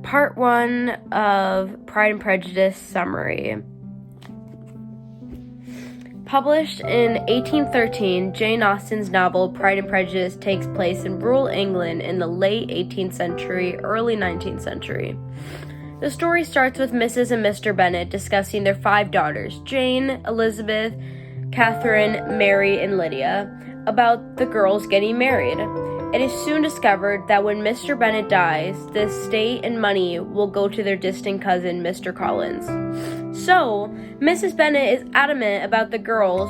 Part 1 of Pride and Prejudice summary. Published in 1813, Jane Austen's novel Pride and Prejudice takes place in rural England in the late 18th century, early 19th century. The story starts with Mrs. and Mr. Bennet discussing their 5 daughters, Jane, Elizabeth, Catherine, Mary, and Lydia, about the girls getting married. It is soon discovered that when Mr. Bennet dies, the estate and money will go to their distant cousin, Mr. Collins. So, Mrs. Bennet is adamant about the girls'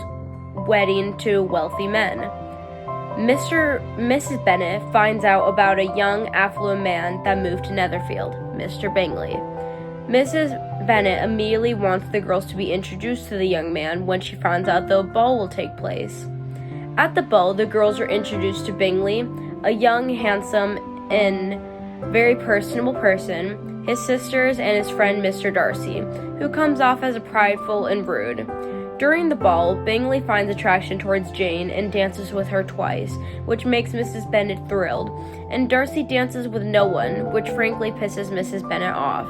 wedding to wealthy men. Mrs. Bennet finds out about a young, affluent man that moved to Netherfield, Mr. Bingley. Mrs. Bennet immediately wants the girls to be introduced to the young man when she finds out the ball will take place. At the ball, the girls are introduced to Bingley, a young, handsome, and very personable person, his sisters, and his friend Mr. Darcy, who comes off as prideful and rude. During the ball, Bingley finds attraction towards Jane and dances with her twice, which makes Mrs. Bennet thrilled, and Darcy dances with no one, which frankly pisses Mrs. Bennet off.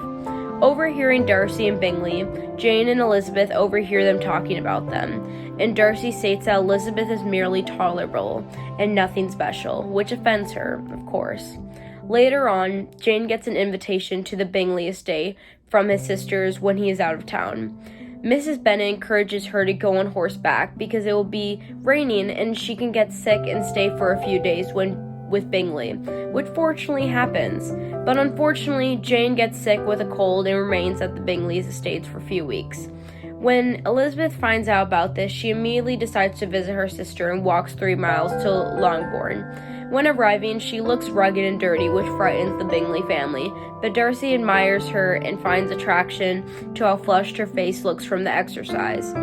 Overhearing Darcy and Bingley, Jane and Elizabeth overhear them talking about them, and Darcy states that Elizabeth is merely tolerable and nothing special, which offends her, of course. Later on, Jane gets an invitation to the Bingley estate from his sisters when he is out of town. Mrs. Bennet encourages her to go on horseback because it will be raining and she can get sick and stay for a few days with Bingley, which fortunately happens. But unfortunately, Jane gets sick with a cold and remains at the Bingley's estates for a few weeks. When Elizabeth finds out about this, she immediately decides to visit her sister and walks 3 miles to Longbourn. When arriving, she looks rugged and dirty, which frightens the Bingley family, but Darcy admires her and finds attraction to how flushed her face looks from the exercise.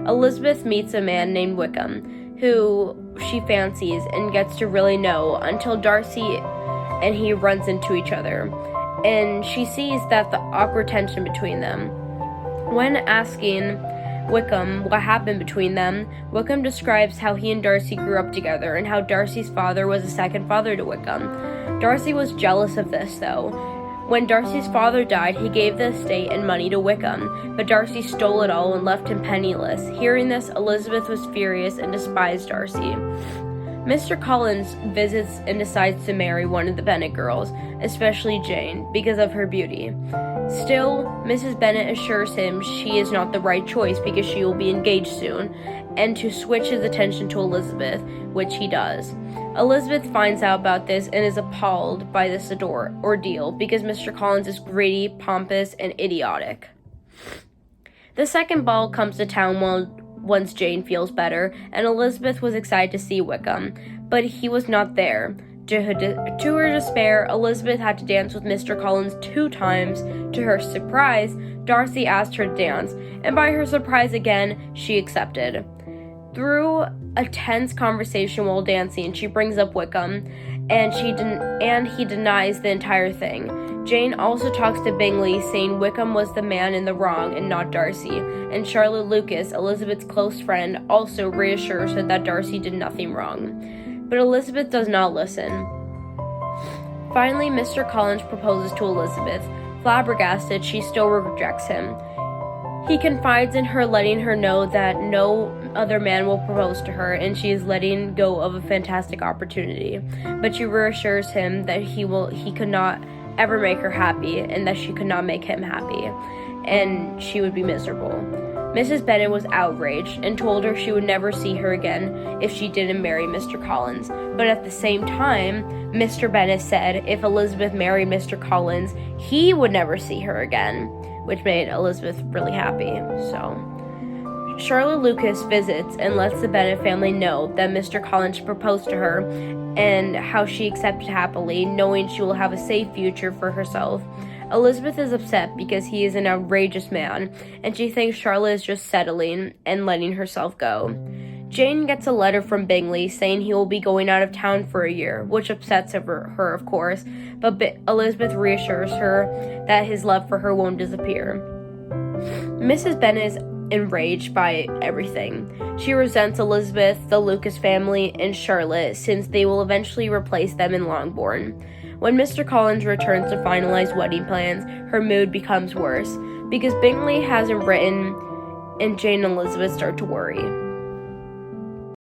Elizabeth meets a man named Wickham, who she fancies and gets to really know until Darcy and he runs into each other, and she sees that the awkward tension between them. When asking Wickham what happened between them, Wickham describes how he and Darcy grew up together and how Darcy's father was a second father to Wickham. Darcy was jealous of this, though. When Darcy's father died, he gave the estate and money to Wickham, but Darcy stole it all and left him penniless. Hearing this, Elizabeth was furious and despised Darcy. Mr. Collins visits and decides to marry one of the Bennet girls, especially Jane, because of her beauty. Still, Mrs. Bennet assures him she is not the right choice because she will be engaged soon, and to switch his attention to Elizabeth, which he does. Elizabeth finds out about this and is appalled by this ordeal because Mr. Collins is greedy, pompous, and idiotic. The second ball comes to town once Jane feels better, and Elizabeth was excited to see Wickham, but he was not there. To her despair, Elizabeth had to dance with Mr. Collins 2 times. To her surprise, Darcy asked her to dance, and by her surprise again, she accepted. Through a tense conversation while dancing, she brings up Wickham, and he denies the entire thing. Jane also talks to Bingley, saying Wickham was the man in the wrong and not Darcy, and Charlotte Lucas, Elizabeth's close friend, also reassures her that Darcy did nothing wrong. But Elizabeth does not listen. Finally, Mr. Collins proposes to Elizabeth. Flabbergasted, she still rejects him. He confides in her, letting her know that no other man will propose to her, and she is letting go of a fantastic opportunity. But she reassures him that he could not ever make her happy, and that she could not make him happy, and she would be miserable. Mrs. Bennet was outraged and told her she would never see her again if she didn't marry Mr. Collins. But at the same time, Mr. Bennet said if Elizabeth married Mr. Collins, he would never see her again, which made Elizabeth really happy. So, Charlotte Lucas visits and lets the Bennet family know that Mr. Collins proposed to her and how she accepted happily, knowing she will have a safe future for herself. Elizabeth is upset because he is an outrageous man, and she thinks Charlotte is just settling and letting herself go. Jane gets a letter from Bingley saying he will be going out of town for a year, which upsets her, of course, but Elizabeth reassures her that his love for her won't disappear. Mrs. Bennet is enraged by everything. She resents Elizabeth, the Lucas family, and Charlotte, since they will eventually replace them in Longbourn. When Mr. Collins returns to finalize wedding plans, her mood becomes worse because Bingley hasn't written, and Jane and Elizabeth start to worry.